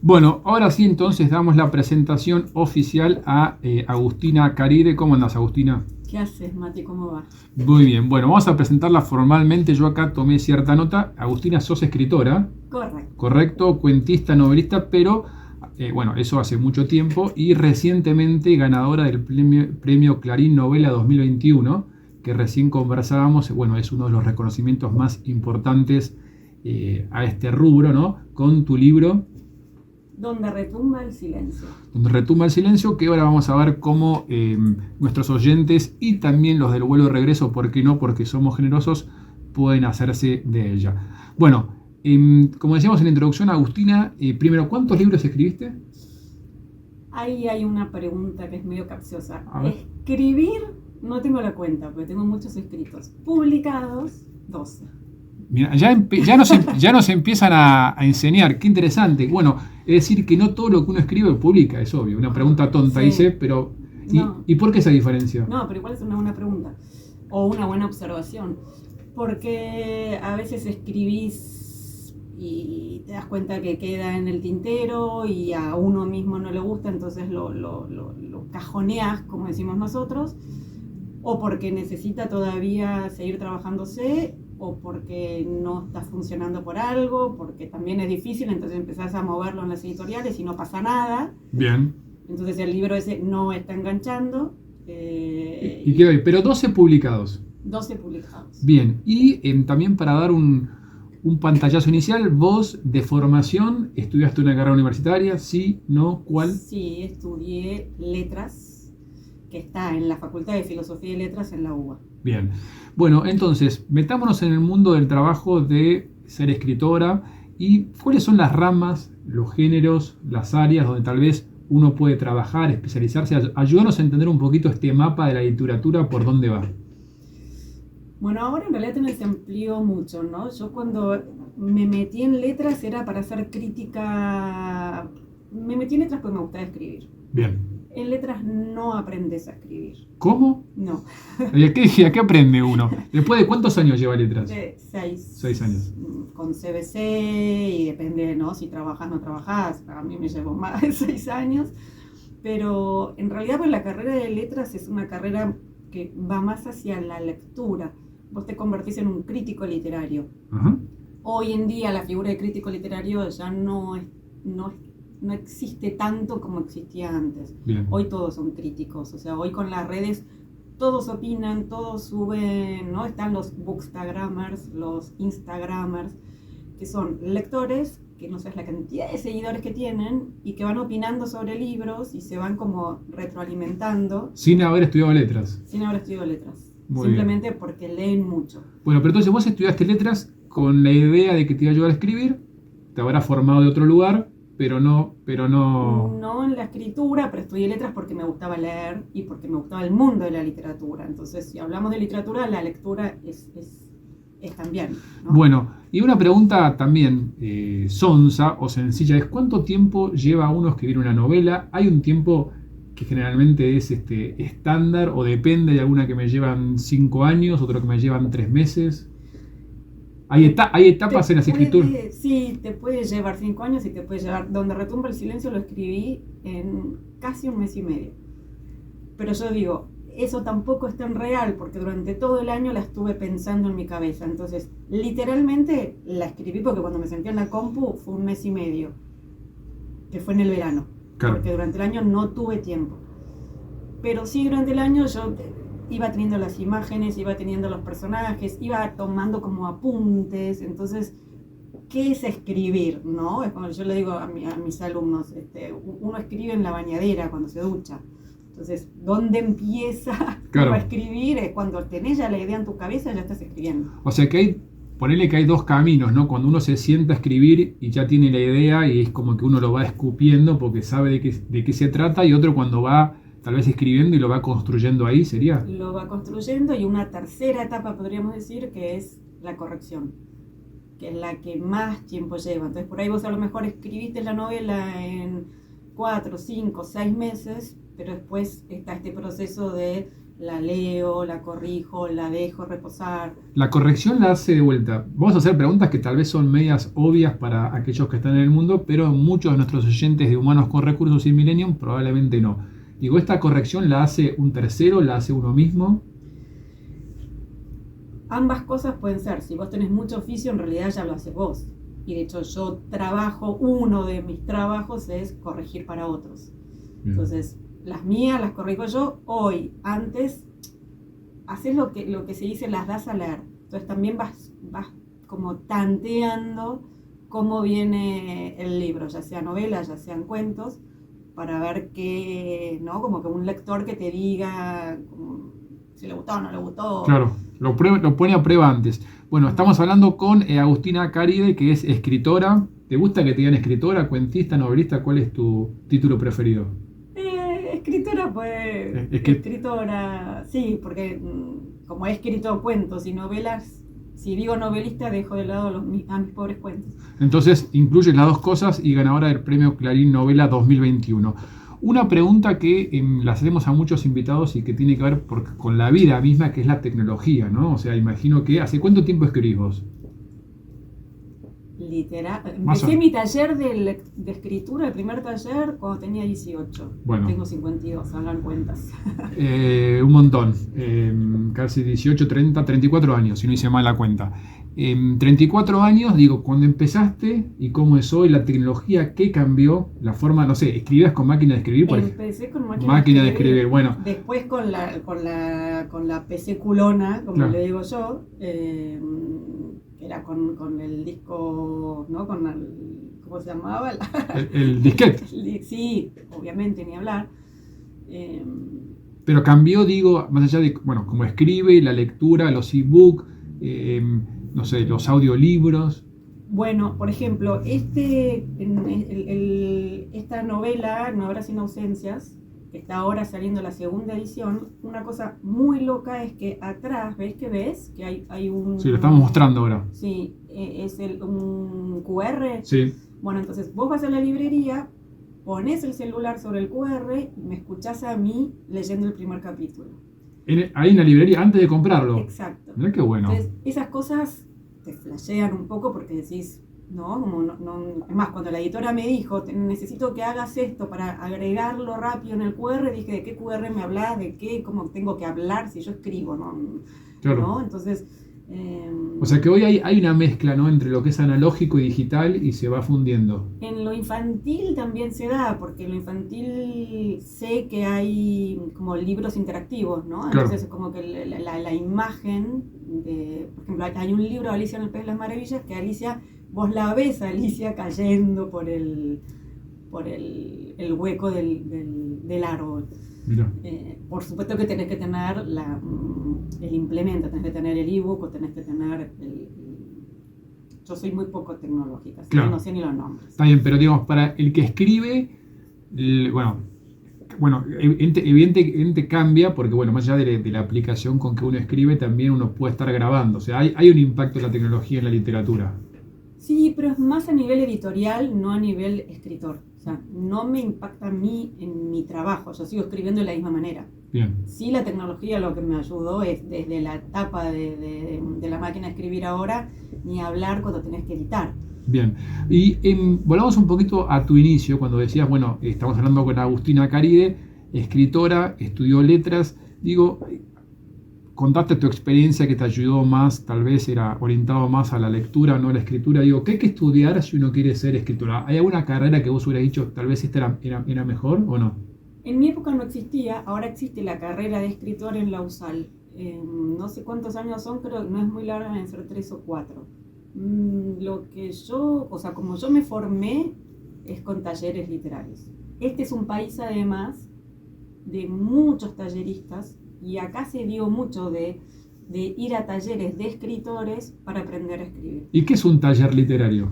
Bueno, ahora sí entonces damos la presentación oficial a Agustina Caride. ¿Cómo andas, Agustina? ¿Qué haces, Mati? ¿Cómo va? Muy bien, bueno, vamos a presentarla formalmente. Yo acá tomé cierta nota. Agustina, sos escritora, Correcto. correcto, cuentista, novelista, pero bueno, eso hace mucho tiempo y recientemente ganadora del premio Clarín Novela 2021, que recién conversábamos. Bueno, es uno de los reconocimientos más importantes a este rubro, ¿no? Con tu libro Donde retumba el silencio. Donde retumba el silencio, que ahora vamos a ver cómo nuestros oyentes y también los del vuelo de regreso, ¿por qué no? Porque somos generosos, pueden hacerse de ella. Bueno, como decíamos en la introducción, Agustina, primero, ¿cuántos libros escribiste? Ahí hay una pregunta que es medio capciosa. A ver. Escribir, no tengo la cuenta, porque tengo muchos escritos. Publicados, 12. Mira, ya nos empiezan a enseñar, qué interesante. Bueno, es decir, que no todo lo que uno escribe publica, es obvio. Una pregunta tonta, Sí. dice, pero No. ¿y por qué esa diferencia? No, pero igual es una buena pregunta. O una buena observación. Porque a veces escribís y te das cuenta que queda en el tintero y a uno mismo no le gusta, entonces lo cajoneas, como decimos nosotros, o porque necesita todavía seguir trabajándose, o porque no está funcionando por algo, porque también es difícil, entonces empezás a moverlo en las editoriales y no pasa nada. Bien. Entonces el libro ese no está enganchando. Y quedó ahí, pero 12 publicados. 12 publicados. Bien, y también para dar un pantallazo inicial, vos de formación estudiaste una carrera universitaria, ¿sí? ¿No? ¿Cuál? Sí, estudié letras, que está en la Facultad de Filosofía y Letras en la UBA. Bien, bueno, entonces, metámonos en el mundo del trabajo de ser escritora y cuáles son las ramas, los géneros, las áreas donde tal vez uno puede trabajar, especializarse. Ayúdanos a entender un poquito este mapa de la literatura, por dónde va. Bueno, ahora en realidad se amplió mucho, ¿no? Yo cuando me metí en letras era para hacer crítica. Me metí en letras porque me gustaba escribir. Bien. En letras no aprendes a escribir. ¿Cómo? No. ¿Y a qué aprende uno? ¿Después de cuántos años lleva letras? De 6 años. Con CBC y depende, ¿no? Si trabajas o no trabajas. A mí me llevó más de 6 años. Pero en realidad pues la carrera de letras es una carrera que va más hacia la lectura. Vos te convertís en un crítico literario. Ajá. Hoy en día la figura de crítico literario ya no existe tanto como existía antes. Bien. Hoy todos son críticos, o sea, hoy con las redes todos opinan, todos suben, ¿no? Están los bookstagrammers, los instagrammers, que son lectores, que no sabes la cantidad de seguidores que tienen y que van opinando sobre libros y se van como retroalimentando. Sin haber estudiado letras. Sin haber estudiado letras. Muy Simplemente bien. porque leen mucho. Bueno, pero entonces vos estudiaste letras con la idea de que te iba a ayudar a escribir, te habrás formado de otro lugar, pero no. No en la escritura, pero estudié letras porque me gustaba leer y porque me gustaba el mundo de la literatura. Entonces, si hablamos de literatura, la lectura es también, ¿no? Bueno, y una pregunta también sonsa o sencilla es ¿cuánto tiempo lleva uno a escribir una novela? ¿Hay un tiempo que generalmente es estándar o depende de alguna que me llevan 5 años, otro que me llevan 3 meses? ¿Hay etapas en la escritura? Sí, te puede llevar 5 años y te puede llevar. Donde retumba el silencio lo escribí en casi un mes y medio. Pero yo digo, eso tampoco es tan real porque durante todo el año la estuve pensando en mi cabeza. Entonces, literalmente la escribí porque cuando me senté en la compu fue un mes y medio, que fue en el verano. Claro. Porque durante el año no tuve tiempo. Pero sí, durante el año yo iba teniendo las imágenes, iba teniendo los personajes, iba tomando como apuntes. Entonces, ¿qué es escribir? ¿No? Es como yo le digo a mis alumnos, uno escribe en la bañadera cuando se ducha. Entonces, ¿dónde empieza Claro. a escribir? Es cuando tenés ya la idea en tu cabeza, ya estás escribiendo. O sea que ponele que hay dos caminos, ¿no? Cuando uno se sienta a escribir y ya tiene la idea y es como que uno lo va escupiendo porque sabe de qué se trata, y otro cuando va tal vez escribiendo y lo va construyendo ahí, ¿sería? Lo va construyendo, y una tercera etapa podríamos decir que es la corrección, que es la que más tiempo lleva. Entonces por ahí vos a lo mejor escribiste la novela en 4, 5, 6 meses, pero después está este proceso de la leo, la corrijo, la dejo reposar. La corrección la hace de vuelta. Vamos a hacer preguntas que tal vez son medias obvias para aquellos que están en el mundo, pero muchos de nuestros oyentes de Humanos con Recursos y Millennium probablemente no. Digo, ¿esta corrección la hace un tercero, la hace uno mismo? Ambas cosas pueden ser. Si vos tenés mucho oficio, en realidad ya lo haces vos. Y de hecho uno de mis trabajos es corregir para otros. Bien. Entonces, las mías las corrijo yo hoy. Antes, haces lo que se dice, las das a leer. Entonces también vas como tanteando cómo viene el libro, ya sea novela, ya sean cuentos, para ver qué, ¿no? Como que un lector que te diga si le gustó o no le gustó. Claro, lo pone a prueba antes. Bueno, estamos hablando con Agustina Caride, que es escritora. ¿Te gusta que te digan escritora, cuentista, novelista? ¿Cuál es tu título preferido? Escritora, pues, escritora, sí, porque como he escrito cuentos y novelas, si digo novelista dejo de lado a mis pobres cuentos. Entonces incluye las dos cosas y ganadora del premio Clarín Novela 2021. Una pregunta que las hacemos a muchos invitados y que tiene que ver con la vida misma, que es la tecnología, ¿no? O sea, imagino que ¿hace cuánto tiempo escribís vos? Literal. Empecé mi taller de escritura, el primer taller, cuando tenía 18. Bueno. Tengo 52, hablan cuentas. Un montón. Casi 18, 30, 34 años, si no hice mal la cuenta. 34 años, digo, cuando empezaste y cómo es hoy la tecnología, ¿qué cambió? La forma, no sé, ¿escribías con máquina de escribir? Empecé con máquina de escribir, bueno. Después con la PC culona, como claro, le digo yo, que era con el disco, ¿no? ¿Cómo se llamaba? El disquete. Sí, obviamente, ni hablar. Pero cambió, digo, más allá de, bueno, como escribe, la lectura, los e-books, no sé, los audiolibros. Bueno, por ejemplo, esta novela, No Habrá Sin Ausencias, que está ahora saliendo la segunda edición, una cosa muy loca es que atrás, ¿ves que ves? Que hay un... Sí, lo estamos mostrando ahora. Sí, es un QR. Sí. Bueno, entonces vos vas a la librería, pones el celular sobre el QR y me escuchás a mí leyendo el primer capítulo. Ahí en la librería, antes de comprarlo. Exacto. Mirá qué bueno. Entonces, esas cosas te flashean un poco porque decís, ¿no? Como no. Es más, cuando la editora me dijo, necesito que hagas esto para agregarlo rápido en el QR, dije, ¿de qué QR me hablas? ¿De qué? ¿Cómo tengo que hablar si yo escribo? ¿No? Claro. ¿No? Entonces... o sea que hoy hay una mezcla, ¿no? Entre lo que es analógico y digital y se va fundiendo. En lo infantil también se da, porque en lo infantil sé que hay como libros interactivos, ¿no? Claro. Entonces como que la imagen de, por ejemplo, hay un libro, Alicia en el País de las Maravillas, que Alicia, vos la ves a Alicia cayendo por el hueco del árbol. Por supuesto que tenés que tener el implemento, tenés que tener el ebook o tenés que tener yo soy muy poco tecnológica, así claro, que no sé ni los nombres. Está bien, pero digamos, para el que escribe, bueno, evidentemente cambia, porque bueno, más allá de la aplicación con que uno escribe, también uno puede estar grabando. O sea, hay un impacto de la tecnología en la literatura. Sí, pero es más a nivel editorial, no a nivel escritor. O sea, no me impacta a mí en mi trabajo, yo sigo escribiendo de la misma manera. Bien. Sí, la tecnología lo que me ayudó es desde la etapa de la máquina de escribir ahora, ni hablar cuando tenés que editar. Bien, y volvamos un poquito a tu inicio, cuando decías, bueno, estamos hablando con Agustina Caride, escritora, estudió letras, digo, contaste tu experiencia que te ayudó más, tal vez era orientado más a la lectura, no a la escritura. Digo, ¿qué hay que estudiar si uno quiere ser escritora? ¿Hay alguna carrera que vos hubieras dicho, tal vez esta era mejor o no? En mi época no existía, ahora existe la carrera de escritor en la USAL. No sé cuántos años son, pero no es muy larga, deben ser 3 o 4. Como yo me formé, es con talleres literarios. Este es un país, además, de muchos talleristas, y acá se dio mucho de ir a talleres de escritores para aprender a escribir. ¿Y qué es un taller literario?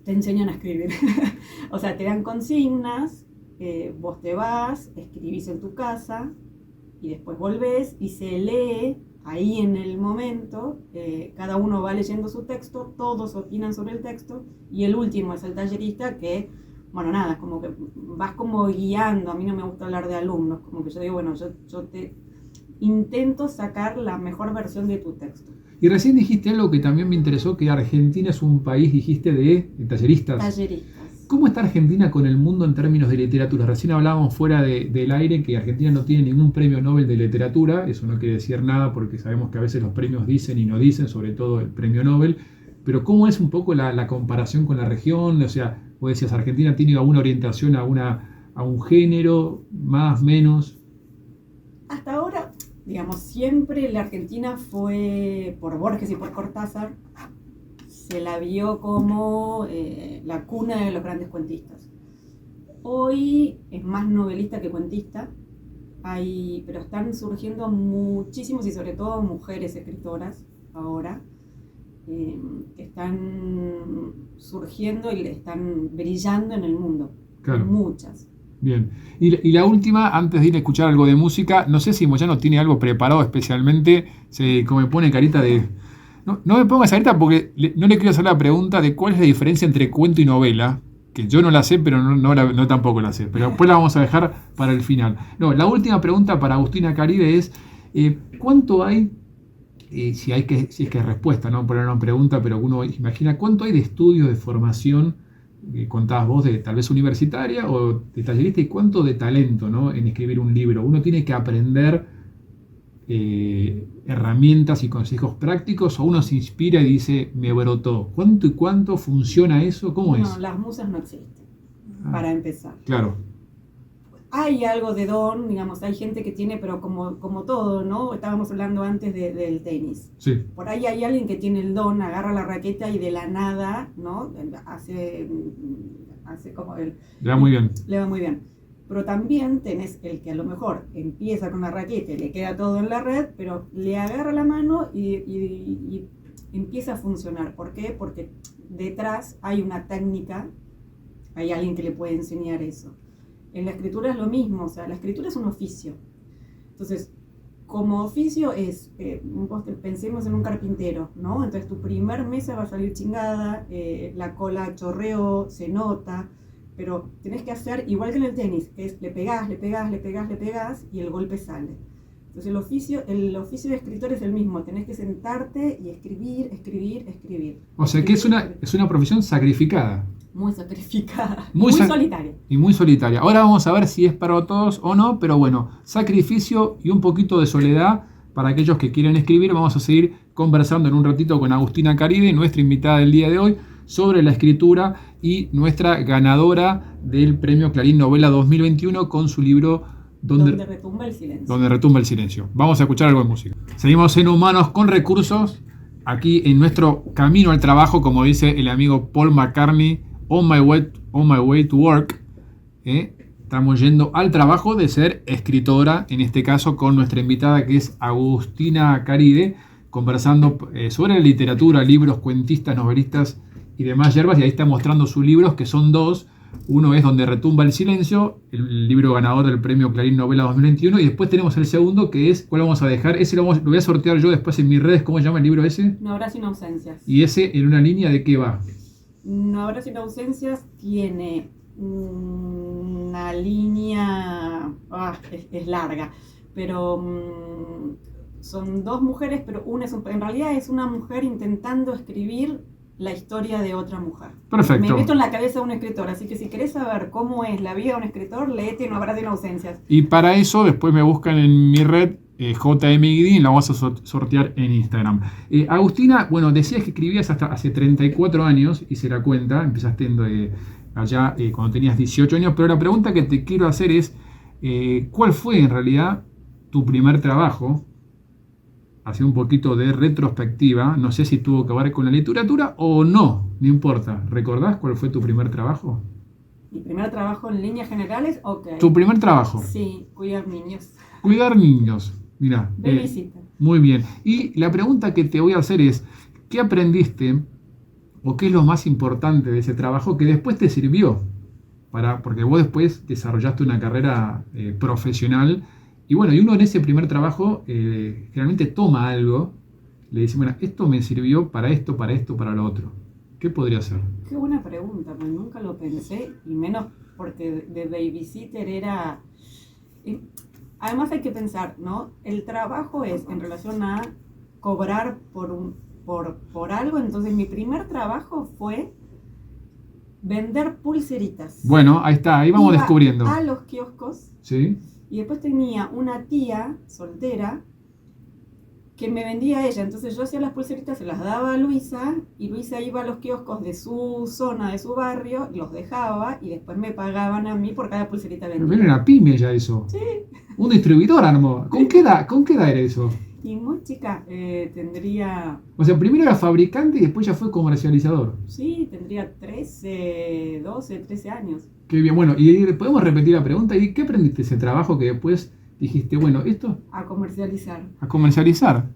Te enseñan a escribir. O sea, te dan consignas, vos te vas, escribís en tu casa, y después volvés y se lee ahí en el momento, cada uno va leyendo su texto, todos opinan sobre el texto, y el último es el tallerista que bueno, nada, como que vas como guiando. A mí no me gusta hablar de alumnos, como que yo digo, bueno, yo te intento sacar la mejor versión de tu texto. Y recién dijiste algo que también me interesó, que Argentina es un país, dijiste, de talleristas. Talleristas. ¿Cómo está Argentina con el mundo en términos de literatura? Recién hablábamos fuera del aire que Argentina no tiene ningún premio Nobel de literatura. Eso no quiere decir nada porque sabemos que a veces los premios dicen y no dicen, sobre todo el premio Nobel. Pero ¿cómo es un poco la comparación con la región? O sea, vos decías, ¿Argentina tiene alguna orientación a un género, más, menos? Hasta ahora, digamos, siempre la Argentina fue, por Borges y por Cortázar, se la vio como la cuna de los grandes cuentistas. Hoy es más novelista que cuentista, pero están surgiendo muchísimos y sobre todo mujeres escritoras ahora, que están surgiendo y están brillando en el mundo. Claro. Muchas. Bien. Y la última, antes de ir a escuchar algo de música, no sé si Moyano tiene algo preparado especialmente, como me pone carita de... No me pongas carita porque no le quiero hacer la pregunta de cuál es la diferencia entre cuento y novela, que yo no la sé, pero no tampoco la sé, pero después la vamos a dejar para el final. No, la última pregunta para Agustina Caride es, ¿cuánto hay, si es que es respuesta, no poner una pregunta, pero uno imagina, ¿cuánto hay de estudios, de formación, contabas vos, de tal vez universitaria o de tallerista, y cuánto de talento, ¿no?, en escribir un libro? Uno tiene que aprender herramientas y consejos prácticos, o uno se inspira y dice, me brotó. ¿Cuánto y cuánto funciona eso? ¿Cómo es? No, las musas no existen, para empezar. Claro. Hay algo de don, digamos, hay gente que tiene, pero como todo, ¿no? Estábamos hablando antes del tenis. Sí. Por ahí hay alguien que tiene el don, agarra la raqueta y de la nada, ¿no? Hace como él. Le va muy bien. Le va muy bien. Pero también tenés el que a lo mejor empieza con la raqueta y le queda todo en la red, pero le agarra la mano y empieza a funcionar. ¿Por qué? Porque detrás hay una técnica, hay alguien que le puede enseñar eso. En la escritura es lo mismo, o sea, la escritura es un oficio. Entonces, como oficio pensemos en un carpintero, ¿no? Entonces tu primer mesa va a salir chingada, la cola chorreó, se nota, pero tenés que hacer igual que en el tenis, que es le pegás y el golpe sale. Entonces el oficio de escritor es el mismo, tenés que sentarte y escribir. O sea que es una profesión sacrificada. Muy sacrificada, muy solitaria. Y muy solitaria. Ahora vamos a ver si es para todos o no, pero bueno, sacrificio y un poquito de soledad para aquellos que quieren escribir. Vamos a seguir conversando en un ratito con Agustina Caride, nuestra invitada del día de hoy, sobre la escritura y nuestra ganadora del Premio Clarín Novela 2021 con su libro Donde retumba el silencio. Donde retumba el silencio. Vamos a escuchar algo de música. Seguimos en Humanos con Recursos, aquí en nuestro camino al trabajo, como dice el amigo Paul McCartney, on my way to work. Estamos yendo al trabajo de ser escritora, en este caso con nuestra invitada que es Agustina Caride, conversando sobre literatura, libros, cuentistas, novelistas y demás yerbas, y ahí está mostrando sus libros, que son dos. Uno es Donde retumba el silencio, el libro ganador del Premio Clarín Novela 2021, y después tenemos el segundo, que es, ¿cuál vamos a dejar? Ese lo voy a sortear yo después en mis redes. ¿Cómo se llama el libro ese? No habrá sin ausencias. ¿Y ese en una línea de qué va? No habrá sin ausencias tiene una línea, es larga, pero son dos mujeres, pero en realidad es una mujer intentando escribir la historia de otra mujer. Perfecto. Me meto en la cabeza de un escritor, así que si querés saber cómo es la vida de un escritor, léete No habrá sin ausencias. Y para eso después me buscan en mi red, JM Guidi, y la vamos a sortear en Instagram. Agustina, bueno, decías que escribías hasta hace 34 años, hice la cuenta, empezaste allá cuando tenías 18 años, pero la pregunta que te quiero hacer es, ¿cuál fue en realidad tu primer trabajo? Hacer un poquito de retrospectiva, no sé si tuvo que ver con la literatura o no importa. ¿Recordás cuál fue tu primer trabajo? ¿Mi primer trabajo en líneas generales? Ok. ¿Tu primer trabajo? Sí, cuidar niños. Cuidar niños, mirá. Babysitter. Muy bien. Y la pregunta que te voy a hacer es, ¿qué aprendiste o qué es lo más importante de ese trabajo que después te sirvió? Porque vos después desarrollaste una carrera profesional. Y bueno, y uno en ese primer trabajo generalmente toma algo, le dice, bueno, esto me sirvió para esto, para lo otro. ¿Qué podría ser? Qué buena pregunta, pues nunca lo pensé, y menos porque de babysitter era... y además hay que pensar, ¿no? El trabajo es en relación a cobrar por algo, entonces mi primer trabajo fue vender pulseritas. Bueno, ahí está, ahí vamos Iba descubriendo. a los kioscos ¿Sí? y después tenía una tía soltera que me vendía ella, entonces yo hacía las pulseritas, se las daba a Luisa y Luisa iba a los kioscos de su zona, de su barrio, los dejaba y después me pagaban a mí por cada pulserita Pero vendida. era una pyme ya eso. Sí, Un distribuidor armó. ¿Con qué edad era eso? y muy chica, tendría, O sea, primero era fabricante y después ya fue comercializador. sí, tendría 13, 12, 13 años. Qué bien, bueno, y podemos repetir la pregunta. ¿Y qué aprendiste ese trabajo que después dijiste, bueno, esto A comercializar. a comercializar?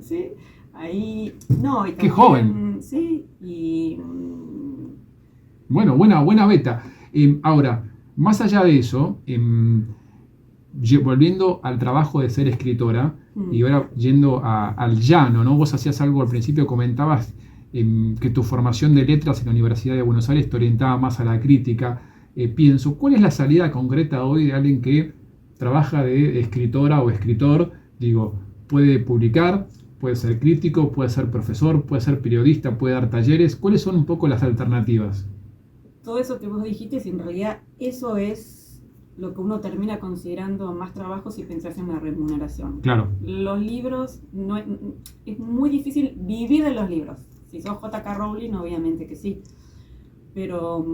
Sí, ahí, no, y Qué también, joven. sí, y Bueno, buena beta. Ahora, más allá de eso, volviendo al trabajo de ser escritora y ahora yendo al llano, ¿no? Vos hacías algo al principio, comentabas que tu formación de letras en la Universidad de Buenos Aires te orientaba más a la crítica. Pienso, ¿cuál es la salida concreta hoy de alguien que trabaja de escritora o escritor? Digo, puede publicar, puede ser crítico, puede ser profesor, puede ser periodista, puede dar talleres. ¿Cuáles son un poco las alternativas? todo eso que vos dijiste, si en realidad eso es lo que uno termina considerando más trabajo si pensás en la remuneración. Claro, Los libros, no es muy difícil vivir de los libros. Si sos J.K. Rowling, obviamente que sí. Pero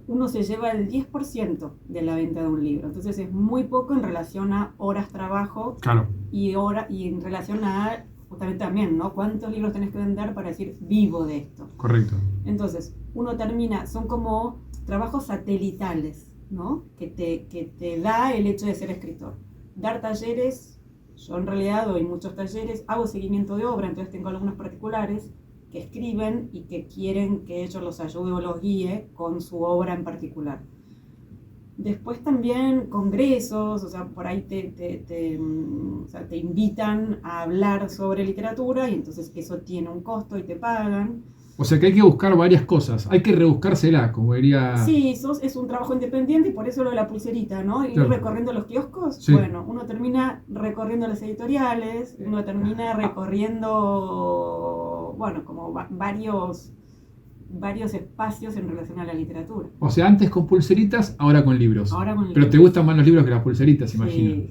uno se lleva el 10% de la venta de un libro. Entonces es muy poco en relación a horas trabajo claro, y en relación a, justamente también, ¿no? ¿Cuántos libros tenés que vender para decir vivo de esto? correcto. Entonces, uno termina, son como trabajos satelitales, ¿no? Que te da el hecho de ser escritor. Dar talleres, yo en realidad doy muchos talleres, hago seguimiento de obra, entonces tengo alumnos particulares que escriben y que quieren que ellos los ayude o los guíe con su obra en particular. Después también congresos, o sea, por ahí o sea, te invitan a hablar sobre literatura y entonces eso tiene un costo y te pagan. O sea que hay que buscar varias cosas, hay que rebuscársela, como diría... Sí, es un trabajo independiente y por eso lo de la pulserita, ¿no? Ir Claro. recorriendo los kioscos. Sí. Bueno, uno termina recorriendo las editoriales, uno termina recorriendo, bueno, como varios espacios en relación a la literatura. O sea, antes con pulseritas, ahora con libros. Ahora con Pero libros. te gustan más los libros que las pulseritas, imagino. Sí.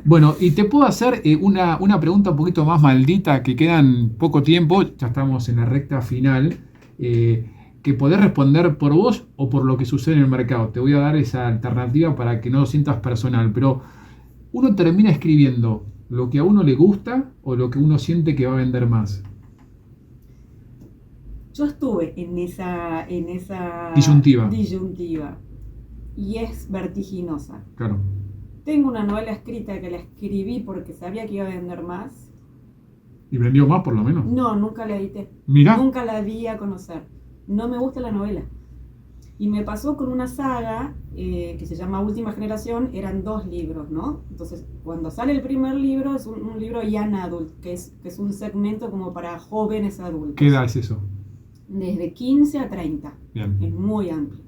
Bueno, y te puedo hacer una pregunta un poquito más maldita, que quedan poco tiempo, ya estamos en la recta final, que podés responder por vos o por lo que sucede en el mercado. Te voy a dar esa alternativa para que no lo sientas personal, pero uno termina escribiendo lo que a uno le gusta o lo que uno siente que va a vender más. Yo estuve en esa Disyuntiva. Y es vertiginosa. Claro. Tengo una novela escrita que la escribí porque sabía que iba a vender más. ¿Y vendió más por lo menos? No, nunca la edité. Mirá. Nunca la di a conocer. No me gusta la novela. Y me pasó con una saga que se llama Última Generación, eran 2 libros, ¿no? Entonces, cuando sale el primer libro, es un libro young adult, que es un segmento como para jóvenes adultos. ¿Qué edad es eso? Desde 15 a 30. Bien. Es muy amplio.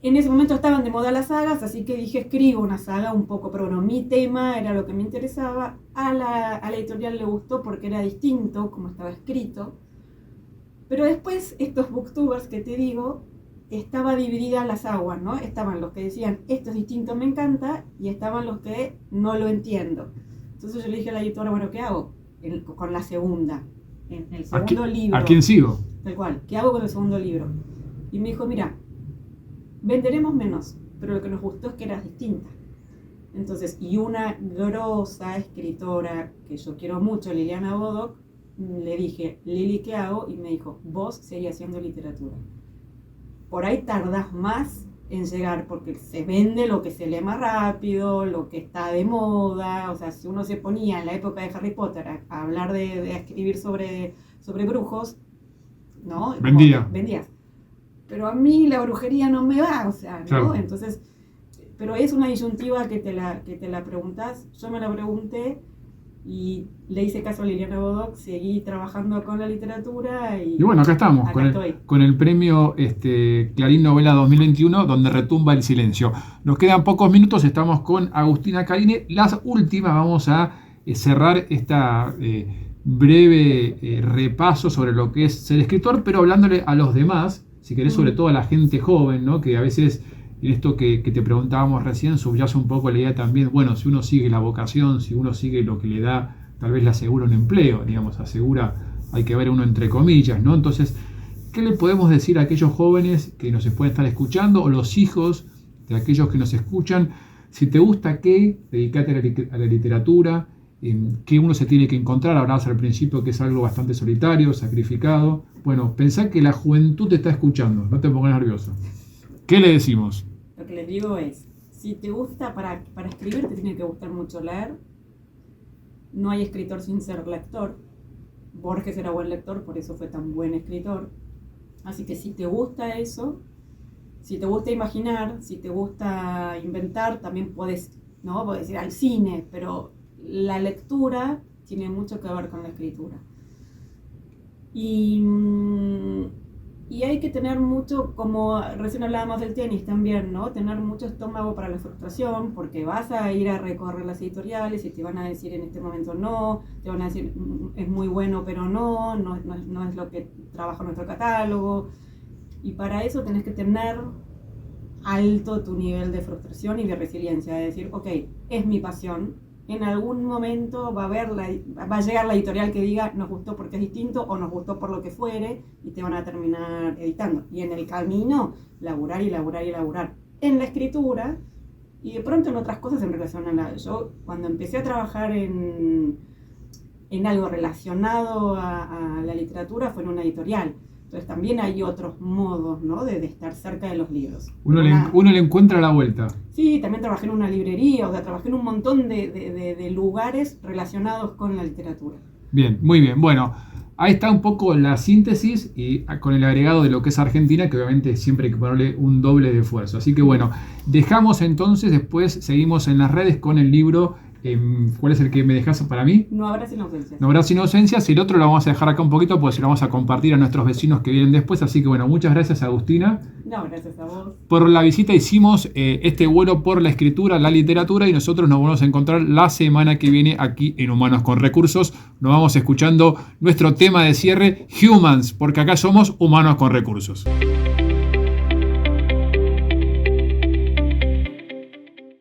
En ese momento estaban de moda las sagas, así que dije, escribo una saga un poco, pero bueno, mi tema era lo que me interesaba. A la editorial le gustó porque era distinto, como estaba escrito. Pero después, estos booktubers que te digo, estaba dividida las aguas, ¿no? Estaban los que decían, esto es distinto, me encanta, y estaban los que no lo entiendo. Entonces yo le dije a la editora, bueno, ¿qué hago con la segunda? En el segundo libro. ¿A quién sigo? Tal cual, ¿qué hago con el segundo libro? Y me dijo, mira, venderemos menos, pero lo que nos gustó es que eras distinta. Entonces, y una grosa escritora que yo quiero mucho, Liliana Bodoc, le dije, Lili, ¿qué hago? Y me dijo, vos seguís haciendo literatura. Por ahí tardás más en llegar, porque se vende lo que se lee más rápido, lo que está de moda. O sea, si uno se ponía en la época de Harry Potter a hablar de escribir sobre brujos, ¿no? Vendías. Pero a mí la brujería no me va, o sea, ¿no? Claro. Entonces, pero es una disyuntiva que te la preguntás. Yo me la pregunté Y le hice caso a Liliana Bodoc, seguí trabajando con la literatura y bueno, acá estamos, acá estoy. con el premio Clarín Novela 2021, donde retumba el silencio. Nos quedan pocos minutos, estamos con Agustina Carine. Las últimas, vamos a cerrar esta breve repaso sobre lo que es ser escritor, pero hablándole a los demás, si querés, sobre todo a la gente joven, ¿no? Que a veces en esto que te preguntábamos recién subyace un poco la idea también, bueno, si uno sigue la vocación, si uno sigue lo que le da, tal vez le asegura un empleo, digamos, asegura, hay que ver uno entre comillas, ¿no? Entonces, ¿qué le podemos decir a aquellos jóvenes que nos pueden estar escuchando o los hijos de aquellos que nos escuchan? Si te gusta qué, dedícate a la literatura, qué uno se tiene que encontrar. Hablabas al principio que es algo bastante solitario, sacrificado. Bueno, pensá que la juventud te está escuchando, no te pongas nervioso. ¿Qué le decimos? Lo que les digo es, si te gusta, para escribir te tiene que gustar mucho leer. No hay escritor sin ser lector. Borges era buen lector, por eso fue tan buen escritor. Así que si te gusta eso, si te gusta imaginar, si te gusta inventar, también puedes ir al cine, pero la lectura tiene mucho que ver con la escritura. Y hay que tener mucho, como recién hablábamos del tenis también, ¿no? Tener mucho estómago para la frustración, porque vas a ir a recorrer las editoriales y te van a decir en este momento no, te van a decir es muy bueno pero no es lo que trabaja nuestro catálogo. Y para eso tenés que tener alto tu nivel de frustración y de resiliencia, de decir, ok, es mi pasión. En algún momento va a llegar la editorial que diga nos gustó porque es distinto o nos gustó por lo que fuere y te van a terminar editando. Y en el camino, laburar y laburar y laburar. En la escritura y de pronto en otras cosas en relación a la... Yo cuando empecé a trabajar en algo relacionado a la literatura fue en una editorial. Entonces también hay otros modos, ¿no? de estar cerca de los libros. Uno le encuentra la vuelta. Sí, también trabajé en una librería, o sea, trabajé en un montón de lugares relacionados con la literatura. Bien, muy bien. Bueno, ahí está un poco la síntesis y con el agregado de lo que es Argentina, que obviamente siempre hay que ponerle un doble de esfuerzo. Así que bueno, dejamos entonces, después seguimos en las redes con el libro. ¿Cuál es el que me dejas para mí? No habrás inocencias. No habrás inocencias. Y el otro lo vamos a dejar acá un poquito, porque se lo vamos a compartir a nuestros vecinos que vienen después. Así que bueno, muchas gracias, Agustina. No, gracias a vos. Por la visita. Hicimos este vuelo por la escritura, la literatura, y nosotros nos vamos a encontrar la semana que viene aquí en Humanos con Recursos. Nos vamos escuchando nuestro tema de cierre, Humans, porque acá somos Humanos con Recursos.